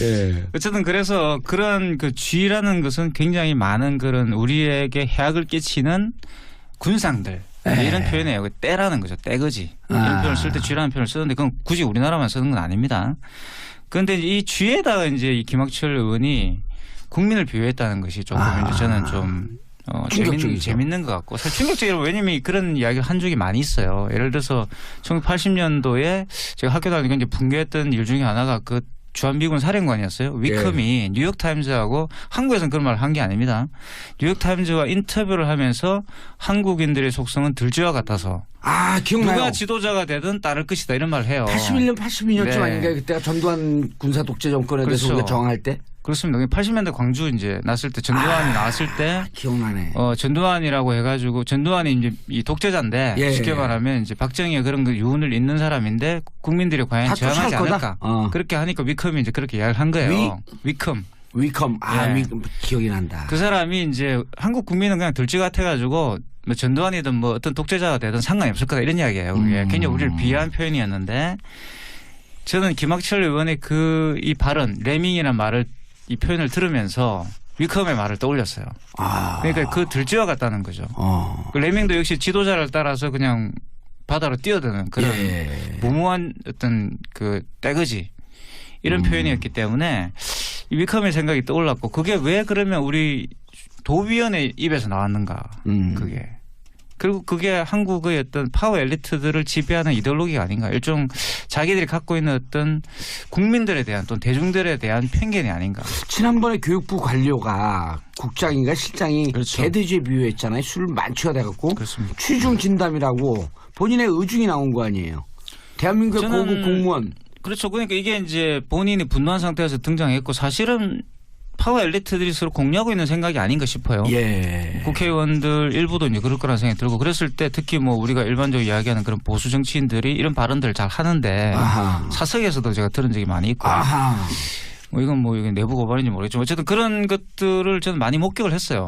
예. 어쨌든 그래서 그런 그 쥐라는 것은 굉장히 많은 그런 우리에게 해악을 끼치는 군상들 이런 표현이에요. 때라는 거죠. 때거지. 이런 표현을 쓸 때 쥐라는 표현을 쓰는데 그건 굳이 우리나라만 쓰는 건 아닙니다. 그런데 이 쥐에다가 이제 이 김학철 의원이 국민을 비유했다는 것이 조금 이제 저는 좀 재밌는 것 같고 사실 충격적이라고 왜냐하면 그런 이야기가 한 적이 많이 있어요. 예를 들어서 1980년도에 제가 학교 다니고 이제 붕괴했던 일 중에 하나가 그 주한미군 사령관이었어요. 위컴이 뉴욕타임즈하고 한국에서는 그런 말을 한 게 아닙니다. 뉴욕타임즈와 인터뷰를 하면서 한국인들의 속성은 들쥐와 같아서 기억나요. 누가 지도자가 되든 따를 것이다 이런 말을 해요. 81년, 82년쯤 아닌가요? 그때가 전두환 군사 독재 정권에 대해서 우리가 정할 때? 그렇습니다. 80년대 광주 이제 났을 때 전두환이 나왔을 때 기억나네. 전두환이라고 해가지고 전두환이 이제 이 독재자인데 쉽게 말하면 이제 박정희의 그런 그 유운을 잇는 사람인데 국민들이 과연 저항하지 않을까 그렇게 하니까 위컴이 이제 그렇게 이야기를 한 거예요. 위컴. 위컴 기억이 난다. 그 사람이 이제 한국 국민은 그냥 들쥐 같아가지고 뭐 전두환이든 뭐 어떤 독재자가 되든 상관이 없을 거다 이런 이야기예요. 그게 굉장히 우리를 비하한 표현이었는데 저는 김학철 의원의 이 발언 레밍이라는 말을 이 표현을 들으면서 위컴의 말을 떠올렸어요. 그러니까 그 들쥐와 같다는 거죠. 그 레밍도 역시 지도자를 따라서 그냥 바다로 뛰어드는 그런 무모한 어떤 그 떼거지 이런 표현이었기 때문에 이 위컴의 생각이 떠올랐고 그게 왜 그러면 우리 도의원의 입에서 나왔는가 그게. 그리고 그게 한국의 어떤 파워 엘리트들을 지배하는 이데올로기가 아닌가. 일종 자기들이 갖고 있는 어떤 국민들에 대한 또는 대중들에 대한 편견이 아닌가. 지난번에 교육부 관료가 국장인가 실장이 개돼지에 비유했잖아요. 술 만취가 돼갖고 취중 진담이라고 본인의 의중이 나온 거 아니에요. 대한민국의 고급 공무원. 그렇죠. 그러니까 이게 이제 본인이 분노한 상태에서 등장했고 사실은 파워 엘리트들이 서로 공유하고 있는 생각이 아닌가 싶어요. 국회의원들 일부도 이제 그럴 거라는 생각이 들고 그랬을 때 특히 뭐 우리가 일반적으로 이야기하는 그런 보수 정치인들이 이런 발언들을 잘 하는데 사석에서도 제가 들은 적이 많이 있고 뭐 이게 내부 고발인지 모르겠지만 어쨌든 그런 것들을 저는 많이 목격을 했어요.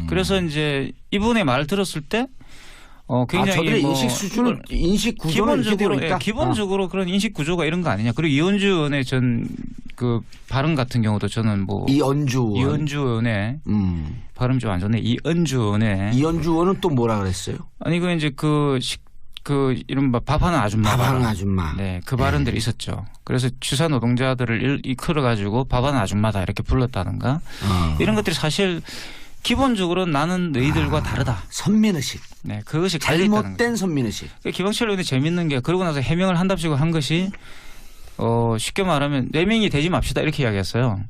그래서 이제 이분의 말을 들었을 때 굉장히 저들의 인식 수준을 인식 구조는 기본적으로 그런 인식 구조가 이런 거 아니냐. 그리고 이현주 의원의 그 발언 같은 경우도 저는 뭐 이현주 의원의 발음 좀 안 좋네. 이현주 의원은 또 뭐라 그랬어요? 아니 그 이제 그 이른바 밥하는 아줌마. 네, 그 발언들이 있었죠. 그래서 취사 노동자들을 이끌어 가지고 밥하는 아줌마다 이렇게 불렀다든가 이런 것들이 사실. 기본적으로 나는 너희들과 다르다. 선민의식. 네, 그것이 잘못된 선민의식. 김학철 의원이 재밌는 게 그러고 나서 해명을 한답시고 한 것이 쉽게 말하면 레밍이 되지 맙시다 이렇게 이야기했어요.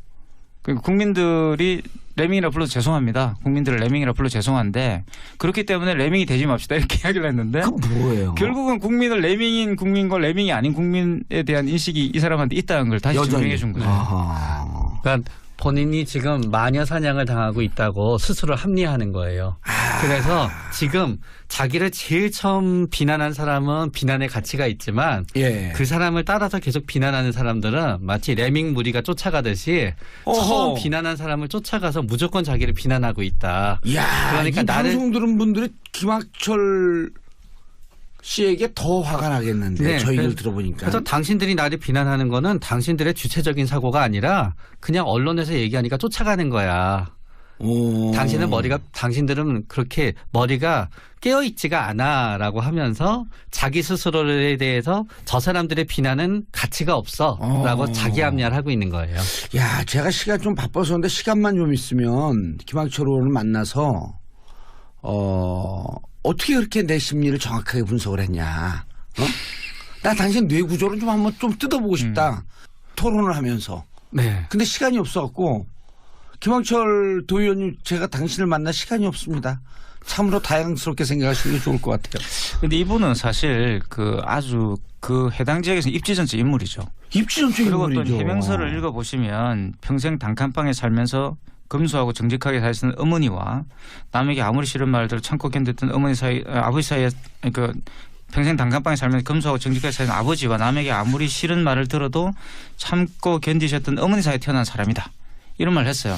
국민들이 레밍이라 불러서 죄송합니다. 국민들을 레밍이라 불러 죄송한데 그렇기 때문에 레밍이 되지 맙시다 이렇게 이야기를 했는데 그건 뭐예요? 결국은 국민을 레밍인 국민과 레밍이 아닌 국민에 대한 인식이 이 사람한테 있다는 걸 다시 증명해 준 거죠. 그러니까 본인이 지금 마녀 사냥을 당하고 있다고 스스로 합리화하는 거예요. 그래서 지금 자기를 제일 처음 비난한 사람은 비난의 가치가 있지만 그 사람을 따라서 계속 비난하는 사람들은 마치 레밍 무리가 쫓아가듯이 처음 비난한 사람을 쫓아가서 무조건 자기를 비난하고 있다. 그러니까 방송 들은 분들이 김학철 씨에게 더 화가 나겠는데 저희를 들어보니까. 그래서 당신들이 나를 비난하는 거는 당신들의 주체적인 사고가 아니라 그냥 언론에서 얘기하니까 쫓아가는 거야. 당신들은 그렇게 머리가 깨어있지가 않아라고 하면서 자기 스스로에 대해서 저 사람들의 비난은 가치가 없어라고 자기 합리화를 하고 있는 거예요. 제가 시간 좀 바빠서 그런데 시간만 좀 있으면 김학철 의원을 만나서 어떻게 그렇게 내 심리를 정확하게 분석을 했냐. 나 당신 뇌 구조를 좀 한번 좀 뜯어보고 싶다. 토론을 하면서. 근데 시간이 없어갖고 김학철 도의원님 제가 당신을 만날 시간이 없습니다. 참으로 다양스럽게 생각하시는 게 좋을 것 같아요. 근데 이분은 사실 아주 해당 지역에서 입지전적 인물이죠. 입지전적 인물이죠. 그리고 또 해명서를 읽어보시면 평생 단칸방에 살면서 검소하고 정직하게 살았던 어머니와 남에게 아무리 싫은 말들을 참고 견뎠던 아버지 사이에 평생 단칸방에 살면서 검소하고 정직하게 사는 아버지와 남에게 아무리 싫은 말을 들어도 참고 견디셨던 어머니 사이에 태어난 사람이다. 이런 말을 했어요.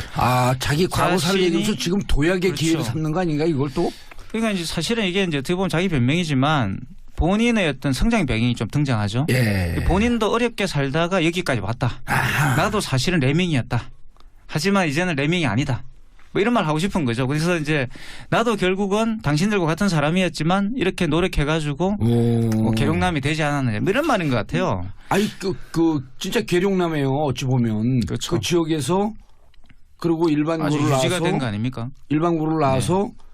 자기 과거사를 얘기해서 지금 도약의 기회를 삼는 거 아닌가 이걸 또? 그러니까 이제 사실은 이게 이제 어떻게 보면 자기 변명이지만 본인의 어떤 성장 배경이 좀 등장하죠. 예. 본인도 어렵게 살다가 여기까지 왔다. 아하. 나도 사실은 레밍이었다. 하지만 이제는 레밍이 아니다. 뭐 이런 말 하고 싶은 거죠. 그래서 이제 나도 결국은 당신들과 같은 사람이었지만 이렇게 노력해가지고 뭐 계룡남이 되지 않았느냐. 뭐 이런 말인 것 같아요. 아니 진짜 계룡남이에요. 어찌 보면 그렇죠. 그 지역에서 그리고 일반고를 나와서 유지가 된 거 아닙니까? 일반고를 나와서 네.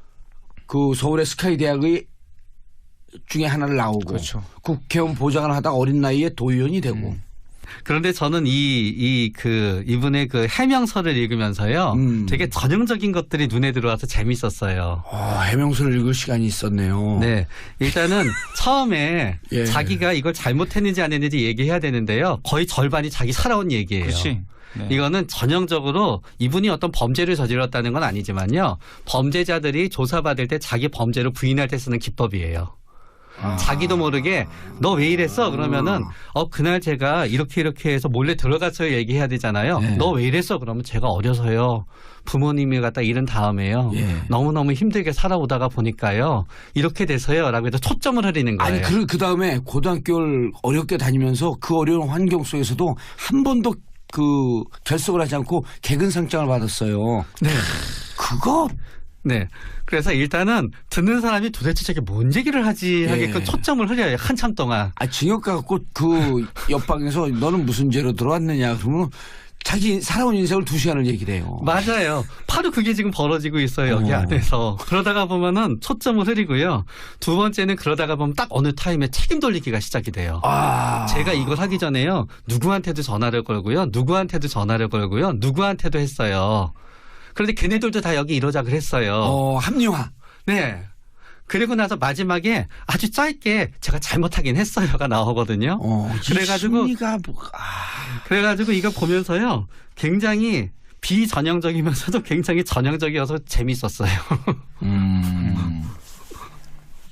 그 서울의 스카이 대학의 중에 하나를 나오고 그렇죠. 국회의원 보좌관을 하다가 어린 나이에 도의원이 되고. 그런데 저는 이분의 그 해명서를 읽으면서요. 되게 전형적인 것들이 눈에 들어와서 재밌었어요. 해명서를 읽을 시간이 있었네요. 네. 일단은 처음에 예. 자기가 이걸 잘못했는지 안 했는지 얘기해야 되는데요. 거의 절반이 자기 살아온 얘기예요. 그렇지. 네. 이거는 전형적으로 이분이 어떤 범죄를 저질렀다는 건 아니지만요. 범죄자들이 조사받을 때 자기 범죄를 부인할 때 쓰는 기법이에요. 자기도 모르게 너 왜 이랬어? 그러면은 그날 제가 이렇게 해서 몰래 들어가서 얘기해야 되잖아요. 네. 너 왜 이랬어? 그러면 제가 어려서요. 부모님이 갖다 잃은 다음에요. 예. 너무너무 힘들게 살아오다가 보니까요. 이렇게 돼서요. 라고 해서 초점을 흐리는 거예요. 아니 그 다음에 고등학교를 어렵게 다니면서 그 어려운 환경 속에서도 한 번도 그 결석을 하지 않고 개근상장을 받았어요. 네. 그거 네. 그래서 일단은 듣는 사람이 도대체 저게 뭔 얘기를 하지 하게끔 예. 초점을 흐려요. 한참 동안. 징역 가갖고 그 옆방에서 너는 무슨 죄로 들어왔느냐 그러면 자기 살아온 인생을 2시간을 얘기를 해요. 맞아요. 바로 그게 지금 벌어지고 있어요. 여기 안에서. 그러다가 보면은 초점을 흐리고요. 두 번째는 그러다가 보면 딱 어느 타임에 책임 돌리기가 시작이 돼요. 제가 이걸 하기 전에요. 누구한테도 전화를 걸고요. 누구한테도 전화를 걸고요. 누구한테도 했어요. 그런데 걔네들도 다 여기 이러자 그랬어요. 합리화. 네. 그리고 나서 마지막에 아주 짧게 제가 잘못하긴 했어요가 나오거든요. 그래가지고 그래가지고 이거 보면서요. 굉장히 비전형적이면서도 굉장히 전형적이어서 재밌었어요.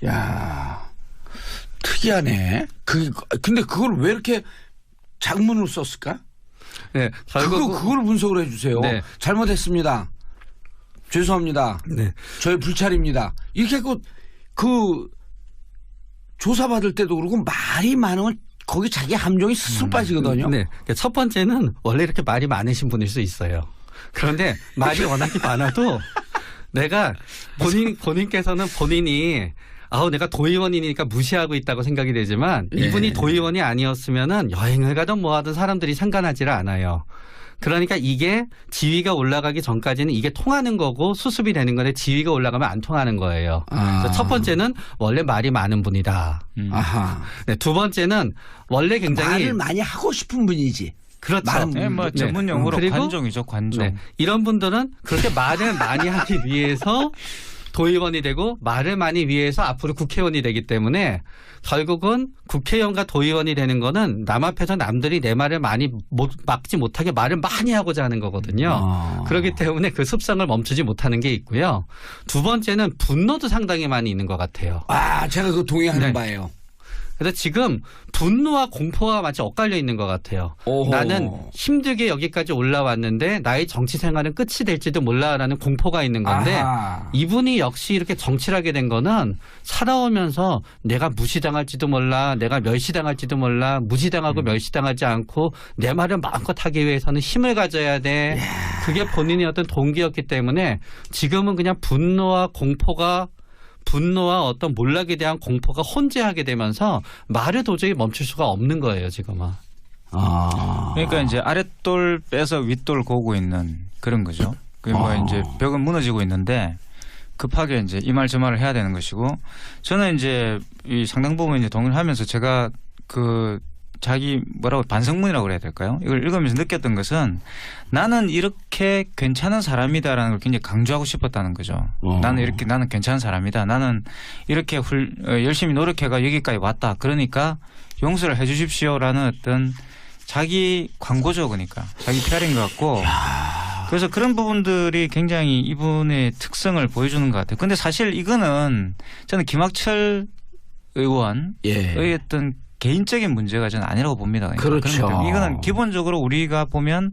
야, 특이하네. 근데 그걸 왜 이렇게 장문으로 썼을까? 네, 그걸 분석을 해주세요. 네. 잘못했습니다. 죄송합니다. 네. 저의 불찰입니다. 이렇게 그 조사받을 때도 그러고 말이 많으면 거기 자기 함정이 스스로 빠지거든요. 네. 첫 번째는 원래 이렇게 말이 많으신 분일 수 있어요. 그런데 말이 워낙에 많아도 내가 본인께서는 본인이 내가 도의원이니까 무시하고 있다고 생각이 되지만 이분이 도의원이 아니었으면은 여행을 가든 뭐 하든 사람들이 상관하지를 않아요. 그러니까 이게 지위가 올라가기 전까지는 이게 통하는 거고 수습이 되는 건데 지위가 올라가면 안 통하는 거예요. 첫 번째는 원래 말이 많은 분이다. 네, 두 번째는 원래 굉장히 말을 많이 하고 싶은 분이지. 그렇죠. 네, 뭐 전문 용어로 관종이죠, 관종. 네, 이런 분들은 그렇게 말을 많이 하기 위해서 도의원이 되고 말을 많이 위해서 앞으로 국회의원이 되기 때문에 결국은 국회의원과 도의원이 되는 거는 남 앞에서 남들이 내 말을 많이 막지 못하게 말을 많이 하고자 하는 거거든요. 그렇기 때문에 그 습성을 멈추지 못하는 게 있고요. 두 번째는 분노도 상당히 많이 있는 것 같아요. 제가 그거 동의하는 바예요. 그래서 지금 분노와 공포가 마치 엇갈려 있는 것 같아요. 나는 힘들게 여기까지 올라왔는데 나의 정치 생활은 끝이 될지도 몰라라는 공포가 있는 건데 이분이 역시 이렇게 정치를 하게 된 거는 살아오면서 내가 무시당할지도 몰라, 내가 멸시당할지도 몰라, 무시당하고 멸시당하지 않고 내 말을 마음껏 하기 위해서는 힘을 가져야 돼. 그게 본인의 어떤 동기였기 때문에 지금은 그냥 분노와 어떤 몰락에 대한 공포가 혼재하게 되면서 말을 도저히 멈출 수가 없는 거예요, 지금은. 그러니까 이제 아랫돌 빼서 윗돌 고고 있는 그런 거죠. 그게 뭐 이제 벽은 무너지고 있는데 급하게 이제 이 말 저 말을 해야 되는 것이고 저는 이제 이 상당 부분 이제 동의를 하면서 제가 자기 반성문이라고 그래야 될까요? 이걸 읽으면서 느꼈던 것은 나는 이렇게 괜찮은 사람이다라는 걸 굉장히 강조하고 싶었다는 거죠. 나는 괜찮은 사람이다. 나는 이렇게 열심히 노력해가 여기까지 왔다. 그러니까 용서를 해 주십시오라는 어떤 자기 광고죠. 그러니까 자기 PR인 것 같고 그래서 그런 부분들이 굉장히 이분의 특성을 보여주는 것 같아요. 근데 사실 이거는 저는 김학철 의원의 어떤 개인적인 문제가 저는 아니라고 봅니다. 그러니까 그렇죠. 이거는 기본적으로 우리가 보면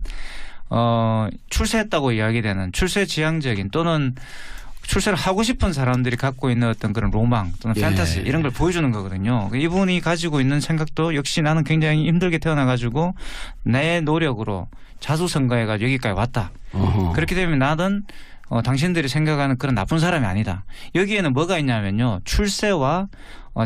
출세했다고 이야기되는 출세 지향적인 또는 출세를 하고 싶은 사람들이 갖고 있는 어떤 그런 로망 또는 판타지 이런 걸 보여주는 거거든요. 이분이 가지고 있는 생각도 역시 나는 굉장히 힘들게 태어나가지고 내 노력으로 자수성가해가지고 여기까지 왔다. 그렇기 때문에 나는 당신들이 생각하는 그런 나쁜 사람이 아니다. 여기에는 뭐가 있냐면요. 출세와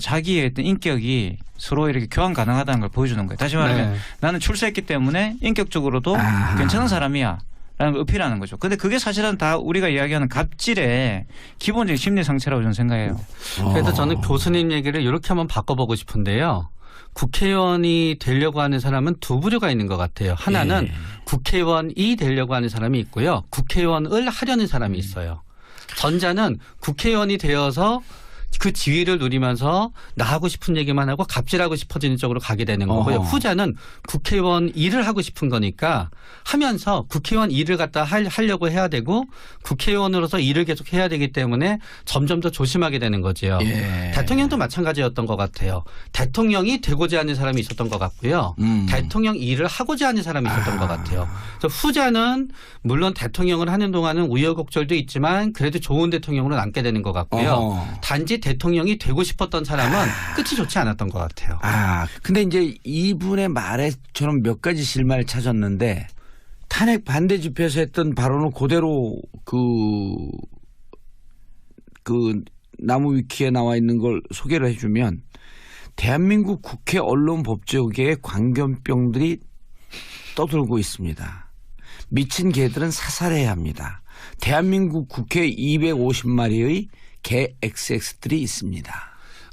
자기의 어떤 인격이 서로 이렇게 교환 가능하다는 걸 보여주는 거예요. 다시 말하면 나는 출세했기 때문에 인격적으로도 괜찮은 사람이야. 라는 걸 어필하는 거죠. 근데 그게 사실은 다 우리가 이야기하는 갑질의 기본적인 심리 상태라고 저는 생각해요. 그래서 저는 교수님 얘기를 이렇게 한번 바꿔보고 싶은데요. 국회의원이 되려고 하는 사람은 두 부류가 있는 것 같아요. 하나는 국회의원이 되려고 하는 사람이 있고요. 국회의원을 하려는 사람이 있어요. 전자는 국회의원이 되어서 그 지위를 누리면서 나 하고 싶은 얘기만 하고 갑질하고 싶어지는 쪽으로 가게 되는 거고요. 후자는 국회의원 일을 하고 싶은 거니까 하면서 국회의원 일을 갖다 하려고 해야 되고 국회의원으로서 일을 계속 해야 되기 때문에 점점 더 조심하게 되는 거죠. 대통령도 마찬가지였던 것 같아요. 대통령이 되고자 하는 사람이 있었던 것 같고요. 대통령 일을 하고자 하는 사람이 있었던 것 같아요. 그래서 후자는 물론 대통령을 하는 동안은 우여곡절도 있지만 그래도 좋은 대통령으로 남게 되는 것 같고요. 단지 대통령이 되고 싶었던 사람은 끝이 좋지 않았던 것 같아요. 근데 이제 이분의 말에 저는 몇 가지 실마리를 찾았는데 탄핵 반대 집회에서 했던 발언을 그대로 그 나무 위키에 나와 있는 걸 소개를 해주면 대한민국 국회 언론 법조계의 광견병들이 떠들고 있습니다. 미친 개들은 사살해야 합니다. 대한민국 국회 250마리의 개 XX들이 있습니다.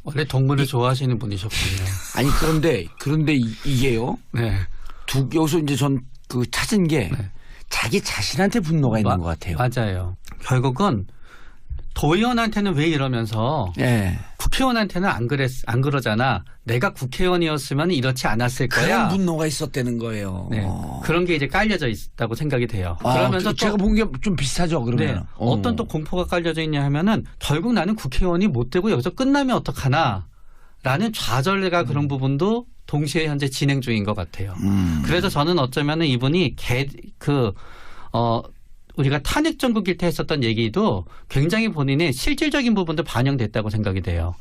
원래 동물을 좋아하시는 분이셨군요. 아니 그런데 이게요. 여기서 이제 전 찾은 게 자기 자신한테 분노가 있는 것 같아요. 맞아요. 결국은 도의원한테는 왜 이러면서 국회의원한테는 안 그러잖아. 내가 국회의원이었으면 이렇지 않았을 거야. 그런 분노가 있었다는 거예요. 그런 게 이제 깔려져 있다고 생각이 돼요. 그러면서 제가 본 게 좀 비슷하죠. 그러면 어떤 또 공포가 깔려져 있냐 하면은 결국 나는 국회의원이 못 되고 여기서 끝나면 어떡하나 라는 좌절과 그런 부분도 동시에 현재 진행 중인 것 같아요. 그래서 저는 어쩌면은 이분이 우리가 탄핵 정국일 때 했었던 얘기도 굉장히 본인의 실질적인 부분도 반영됐다고 생각이 돼요.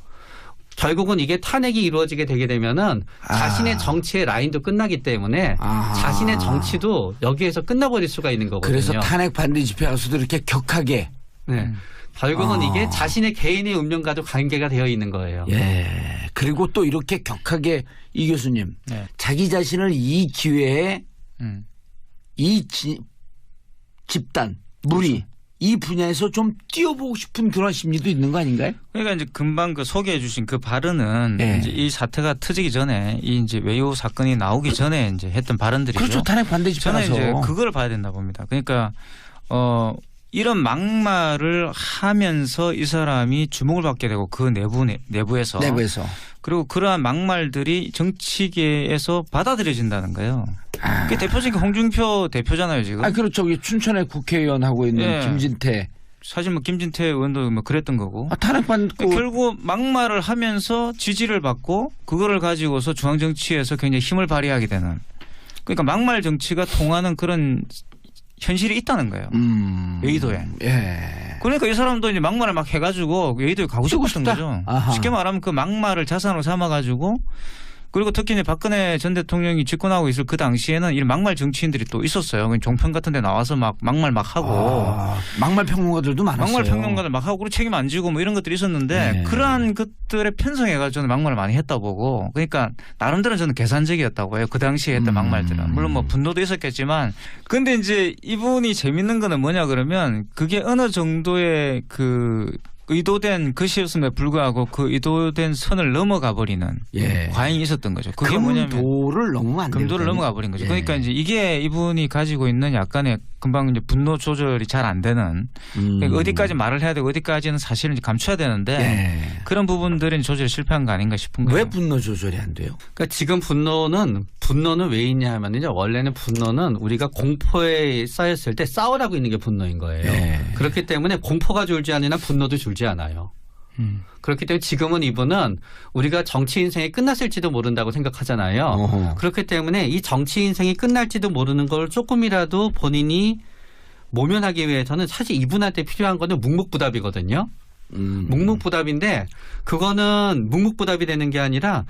결국은 이게 탄핵이 이루어지게 되게 되면은 자신의 정치의 라인도 끝나기 때문에 자신의 정치도 여기에서 끝나버릴 수가 있는 거거든요. 그래서 탄핵 반대 집회 가서도 이렇게 격하게. 결국은 이게 자신의 개인의 운명과도 관계가 되어 있는 거예요. 그리고 또 이렇게 격하게 이 교수님 자기 자신을 이 기회에 이 집단, 무리 그렇죠. 이 분야에서 좀 뛰어보고 싶은 그런 심리도 있는 거 아닌가요? 그러니까 이제 금방 소개해 주신 그 발언은 이제 이 사태가 터지기 전에 이 이제 외유 사건이 나오기 전에 이제 했던 발언들이죠. 그렇죠. 탄핵 반대 집회라서. 저는 이제 그걸 봐야 된다 봅니다. 그러니까 이런 막말을 하면서 이 사람이 주목을 받게 되고 그 내부에서. 그리고 그러한 막말들이 정치계에서 받아들여진다는 거예요. 그게 대표적인 홍준표 대표잖아요 지금. 그렇죠. 춘천에 국회의원 하고 있는 김진태. 사실 김진태 의원도 그랬던 거고. 탄핵받고. 결국 막말을 하면서 지지를 받고 그거를 가지고서 중앙정치에서 굉장히 힘을 발휘하게 되는. 그러니까 막말 정치가 통하는 그런 현실이 있다는 거예요. 여의도에. 그러니까 이 사람도 이제 막말을 막 해가지고 여의도에 가고 싶었던 거죠. 쉽게 말하면 그 막말을 자산으로 삼아가지고 그리고 특히 이제 박근혜 전 대통령이 집권하고 있을 그 당시에는 이런 막말 정치인들이 또 있었어요. 종편 같은 데 나와서 막 막말 막 하고. 막말 평론가들도 많았어요. 막말 평론가들 막 하고 그리고 책임 안 지고 뭐 이런 것들이 있었는데 그러한 것들에 편성해가지고 저는 막말을 많이 했다 보고 그러니까 나름대로 저는 계산적이었다고 해요. 그 당시에 했던 막말들은. 물론 뭐 분노도 있었겠지만 근데 이제 이분이 재밌는 거는 뭐냐 그러면 그게 어느 정도의 의도된 것이었음에 불구하고 그 의도된 선을 넘어가 버리는 과잉이 있었던 거죠. 그게 뭐냐면 금도를 넘으면 안 돼요. 금도를 넘어가 버린 거죠. 그러니까 이제 이게 이분이 가지고 있는 약간의 금방 이제 분노 조절이 잘 안 되는 그러니까 어디까지 말을 해야 되고 어디까지는 사실은 이제 감춰야 되는데 그런 부분들은 조절이 실패한 거 아닌가 싶은 거예요. 왜 분노 조절이 안 돼요? 그러니까 지금 분노는 왜 있냐 하면요. 원래는 분노는 우리가 공포에 쌓였을 때 싸우라고 있는 게 분노인 거예요. 그렇기 때문에 공포가 줄지 않으나 분노도 줄지 않아요. 그렇기 때문에 지금은 이분은 우리가 정치 인생이 끝났을지도 모른다고 생각하잖아요. 그렇기 때문에 이 정치 인생이 끝날지도 모르는 걸 조금이라도 본인이 모면하기 위해서는 사실 이분한테 필요한 거는 묵묵부답이거든요. 묵묵부답인데 그거는 묵묵부답이 되는 게 아니라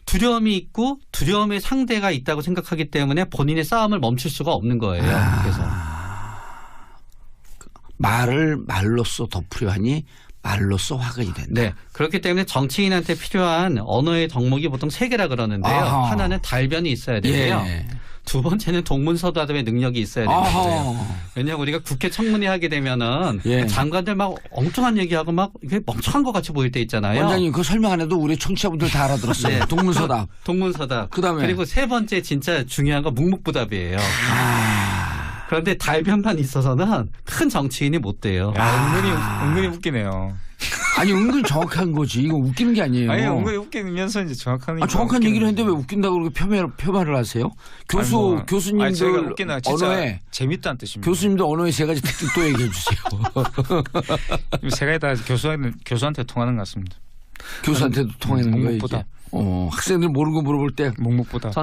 두려움이 있고 두려움의 상대가 있다고 생각하기 때문에 본인의 싸움을 멈출 수가 없는 거예요. 그래서 말을 말로써 덮으려니 말로써 화근이 된다. 네. 그렇기 때문에 정치인한테 필요한 언어의 덕목이 보통 3개라 그러는데요. 하나는 달변이 있어야 되고요. 예. 두 번째는 동문서답의 능력이 있어야 되는 거예요. 왜냐하면 우리가 국회 청문회 하게 되면은 예. 장관들 막 엉뚱한 얘기하고 막 이게 멍청한 것 같이 보일 때 있잖아요. 원장님 그거 설명 안 해도 우리 청취자분들 다 알아들었어요. 네. 동문서답. 동문서답. 그다음에 그리고 세 번째 진짜 중요한 건 묵묵부답이에요. 그런데 달변만 있어서는 큰 정치인이 못 돼요. 은근히 웃기네요. 아니 은근 정확한 거지. 이거 웃기는 게 아니에요. 아니 은근히 웃기면서 이제 정확한. 정확한 얘기를 했는데 왜 웃긴다고 그렇게 표현을 하세요? 교수님들 언어에 재밌다는 뜻입니다. 교수님들 언어에 세 가지 특징 또 얘기해 주세요. 세 가지 다 교수한테 통하는 것 같습니다. 교수한테도 통하는 거예요. 묵묵부답. 학생들 모르는 거 물어볼 때 묵묵부답.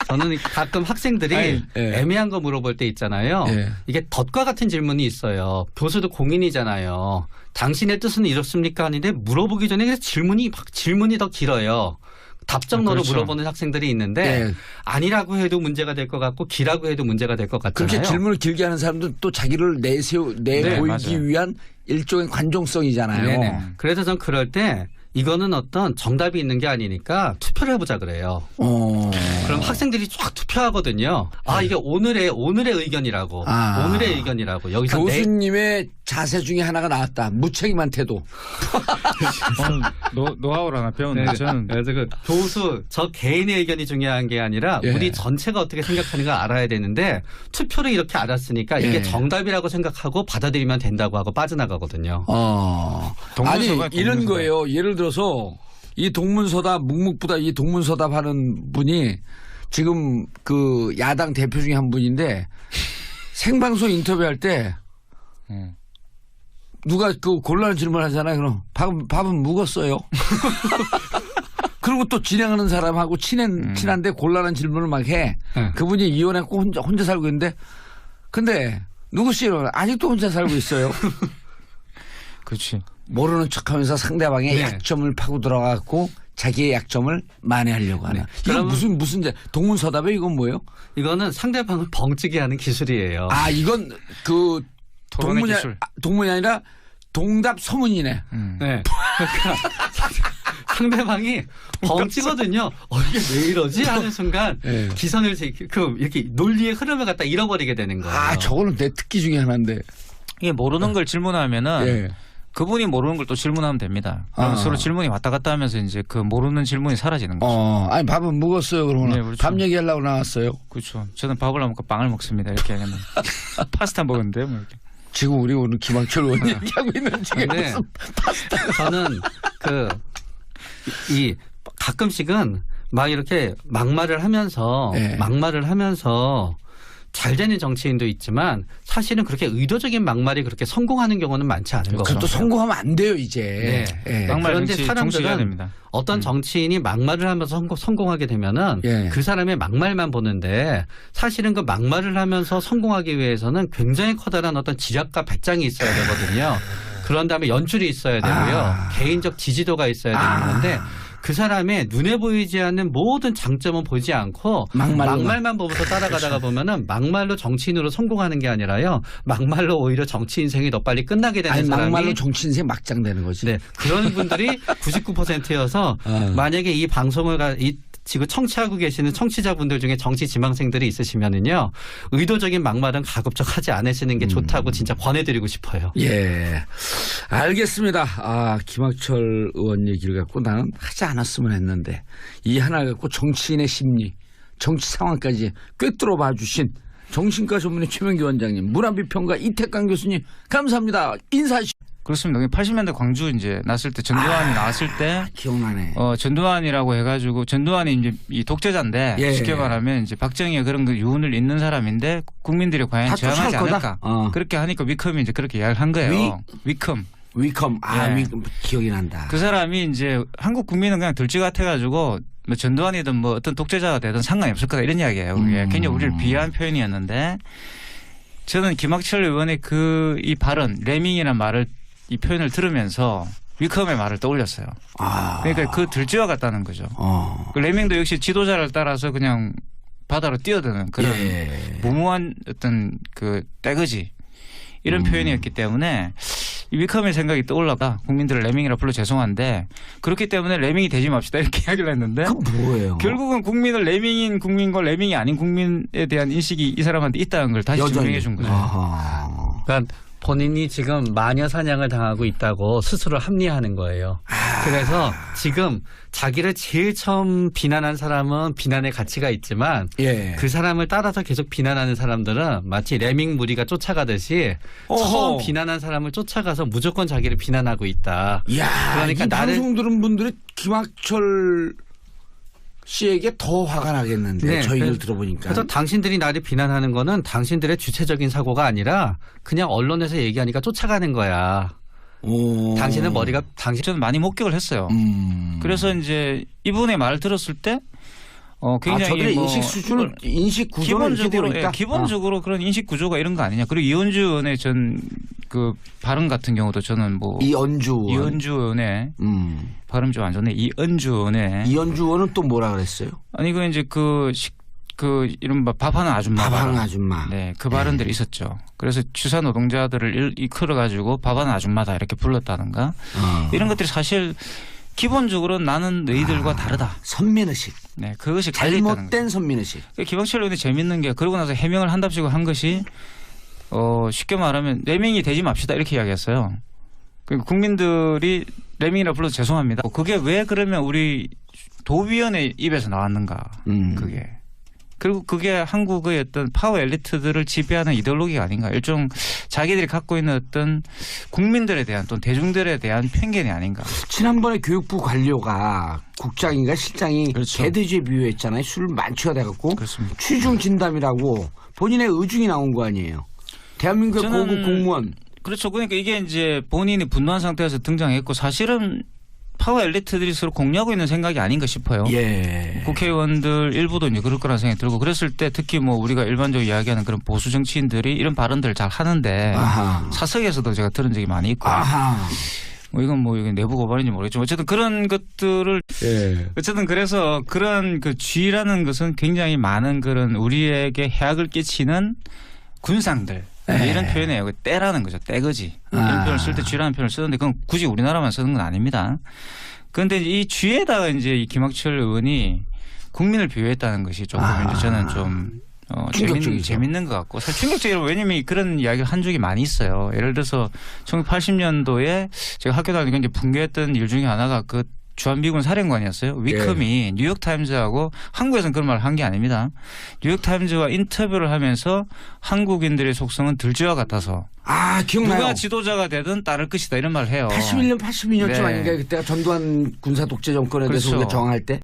저는 가끔 학생들이 애매한 거 물어볼 때 있잖아요. 이게 덫과 같은 질문이 있어요. 교수도 공인이잖아요. 당신의 뜻은 이렇습니까? 하는데 물어보기 전에 질문이 더 길어요. 답정너로 그렇죠. 물어보는 학생들이 있는데 아니라고 해도 문제가 될 것 같고 기라고 해도 문제가 될 것 같잖아요. 그렇게 질문을 길게 하는 사람들은 또 자기를 내보이기 위한 일종의 관종성이잖아요. 네네. 그래서 전 그럴 때 이거는 어떤 정답이 있는 게 아니니까 투표를 해보자 그래요. 그럼 학생들이 쫙 투표하거든요. 이게 오늘의 의견이라고. 오늘의 의견이라고. 여기서 교수님의 자세 중에 하나가 나왔다. 무책임한 태도. 노하우를 하나 배웠는데 저는 그래서 교수 저 개인의 의견이 중요한 게 아니라 우리 전체가 어떻게 생각하는가 알아야 되는데 투표를 이렇게 알았으니까 이게 정답이라고 생각하고 받아들이면 된다고 하고 빠져나가거든요. 아니 이런 거예요. 예를 들어서 이 동문서답 묵묵부답 이 동문서답 하는 분이 지금 그 야당 대표 중에 한 분인데 생방송 인터뷰할 때 누가 그 곤란한 질문을 하잖아요. 그럼 밥은 묵었어요. 그리고 또 진행하는 사람하고 친한데 곤란한 질문을 막 해. 그분이 이혼했고 혼자 살고 있는데 근데 누구시요? 아직도 혼자 살고 있어요. 그렇지. 모르는 척하면서 상대방의 약점을 파고 들어가고 자기의 약점을 만회하려고 하는. 이건 무슨 동문서답에 이건 뭐예요? 이거는 상대방을 벙찌게 하는 기술이에요. 이건 그 동문이 아니라 동답 서문이네. 네. 그러니까 상대방이 벙찌거든요. 이게 왜 이러지? 하는 순간 기선을 이렇게 논리의 흐름을 갖다 잃어버리게 되는 거예요. 저거는 내 특기 중에 하나인데. 이게 모르는 걸 질문하면은 그분이 모르는 걸 또 질문하면 됩니다. 그럼 서로 질문이 왔다 갔다 하면서 이제 그 모르는 질문이 사라지는 거죠. 아니 밥은 묵었어요. 그러면 그렇죠. 밥 얘기하려고 나왔어요. 그렇죠. 저는 밥을 안 먹고 빵을 먹습니다. 이렇게 하면 파스타 먹었는데 뭐 이렇게. 지금 우리 오늘 김학철 의원 얘기하고 있는 중에 무슨 파스타. 저는 가끔씩은 막 이렇게 막말을 하면서 잘 되는 정치인도 있지만 사실은 그렇게 의도적인 막말이 그렇게 성공하는 경우는 많지 않은 거죠. 그것도 성공하면 안 돼요 이제. 막말 그런데 정치해야 됩니다. 어떤 정치인이 막말을 하면서 성공하게 되면은 그 사람의 막말만 보는데 사실은 그 막말을 하면서 성공하기 위해서는 굉장히 커다란 어떤 지략과 배짱이 있어야 되거든요. 그런 다음에 연출이 있어야 되고요. 개인적 지지도가 있어야 되는 건데 그 사람의 눈에 보이지 않는 모든 장점은 보지 않고 막말만 보면서 따라가다가 보면은 막말로 정치인으로 성공하는 게 아니라요. 막말로 오히려 정치 인생이 더 빨리 끝나게 되는 사람이. 막말로 정치 인생 막장 되는 거지. 네. 그런 분들이 99%여서 만약에 이 방송을 지금 청취하고 계시는 청취자분들 중에 정치 지망생들이 있으시면은요. 의도적인 막말은 가급적 하지 않으시는 게 좋다고 진짜 권해드리고 싶어요. 예. 알겠습니다. 김학철 의원 얘기를 갖고 나는 하지 않았으면 했는데 이 하나를 갖고 정치인의 심리, 정치 상황까지 꿰뚫어 봐주신 정신과 전문의 최명기 원장님, 문화비평가 이태강 교수님 감사합니다. 인사하시죠. 그렇습니다. 80년대 광주 이제 났을 때 전두환이 나왔을 때 기억나네. 전두환이라고 해가지고 전두환이 이제 이 독재자인데 쉽게 말하면 이제 박정희의 그런 그 유운을 잇는 사람인데 국민들이 과연 저항하지 않을까 그렇게 하니까 위컴이 이제 그렇게 이야기를 한 거예요. 위컴. 위컴. 기억이 난다. 그 사람이 이제 한국 국민은 그냥 들쥐 같아가지고 뭐 전두환이든 뭐 어떤 독재자가 되든 상관이 없을 거다 이런 이야기예요. 그게 굉장히 우리를 비하한 표현이었는데 저는 김학철 의원의 이 발언 레밍이라는 말을 이 표현을 들으면서 위컴의 말을 떠올렸어요. 그러니까 그 들쥐와 같다는 거죠. 그 레밍도 역시 지도자를 따라서 그냥 바다로 뛰어드는 그런 무모한 어떤 그 떼거지 이런 표현이었기 때문에 이 위컴의 생각이 떠올랐다. 국민들을 레밍이라 불러 죄송한데 그렇기 때문에 레밍이 되지 맙시다 이렇게 이야기를 했는데 그 뭐예요? 결국은 국민을 레밍인 국민과 레밍이 아닌 국민에 대한 인식이 이 사람한테 있다는 걸 다시 증명해 준 거죠. 그러니까 본인이 지금 마녀 사냥을 당하고 있다고 스스로 합리화하는 거예요. 그래서 지금 자기를 제일 처음 비난한 사람은 비난의 가치가 있지만 그 사람을 따라서 계속 비난하는 사람들은 마치 레밍 무리가 쫓아가듯이 처음 비난한 사람을 쫓아가서 무조건 자기를 비난하고 있다. 그러니까 이 방송 들은 분들이 김학철 씨에게 더 화가 나겠는데 저희 얘기를 들어보니까. 그래서 당신들이 나를 비난하는 거는 당신들의 주체적인 사고가 아니라 그냥 언론에서 얘기하니까 쫓아가는 거야. 당신은 저는 많이 목격을 했어요. 그래서 이제 이분의 말을 들었을 때 굉장히 저들의 인식 수준을 인식 구조는 기본적으로 그런 인식 구조가 이런 거 아니냐. 그리고 이현주 의원의 그 발언 같은 경우도 저는 뭐 이현주 의원의 발음 좀 안 좋네. 이현주 의원은 또 뭐라 그랬어요? 아니 그 이제 그 이른바 밥하는 아줌마. 네, 그 발언들이 있었죠. 그래서 취사 노동자들을 이끌어 가지고 밥하는 아줌마다 이렇게 불렀다든가 이런 것들이 사실 기본적으로 나는 너희들과 다르다. 선민의식. 네, 그것이 잘못된 선민의식. 김학철 의원이 재밌는 게 그러고 나서 해명을 한답시고 한 것이 쉽게 말하면 레밍이 되지 맙시다 이렇게 이야기했어요. 국민들이 레밍이라 불러서 죄송합니다. 그게 왜 그러면 우리 도의원의 입에서 나왔는가. 그게. 그리고 그게 한국의 어떤 파워 엘리트들을 지배하는 이데올로기가 아닌가. 일종 자기들이 갖고 있는 어떤 국민들에 대한 또는 대중들에 대한 편견이 아닌가. 지난번에 교육부 관료가 국장인가 실장이 개돼지에 비유했잖아요. 술 만취가 돼갖고 취중 진담이라고 본인의 의중이 나온 거 아니에요. 대한민국의 고급 공무원. 그렇죠. 그러니까 이게 이제 본인이 분노한 상태에서 등장했고 사실은 파워 엘리트들이 서로 공유하고 있는 생각이 아닌가 싶어요. 국회의원들 일부도 이제 그럴 거라는 생각이 들고 그랬을 때 특히 뭐 우리가 일반적으로 이야기하는 그런 보수 정치인들이 이런 발언들을 잘 하는데 사석에서도 제가 들은 적이 많이 있고 이건 내부 고발인지 모르겠지만 어쨌든 그런 것들을 어쨌든 그래서 그런 그 쥐라는 것은 굉장히 많은 그런 우리에게 해악을 끼치는 군상들 이런 표현이에요. 때라는 거죠. 떼거지. 이런 표현을 쓸 때 쥐라는 표현을 쓰는데 그건 굳이 우리나라만 쓰는 건 아닙니다. 그런데 이 쥐에다가 이제 이 김학철 의원이 국민을 비유했다는 것이 조금 이제 저는 좀 재밌는 것 같고 사실 충격적이라고 왜냐하면 그런 이야기를 한 적이 많이 있어요. 예를 들어서 1980년도에 제가 학교 다니니까 이제 붕괴했던 일 중에 하나가 그 주한미군 사령관이었어요. 위컴이 뉴욕타임즈하고 한국에서는 그런 말을 한 게 아닙니다. 뉴욕타임즈와 인터뷰를 하면서 한국인들의 속성은 들쥐와 같아서 기억나요. 누가 지도자가 되든 따를 것이다 이런 말을 해요. 81년 82년쯤 아닌가요? 그때가 전두환 군사 독재 정권에 대해서 우리가 정할 때.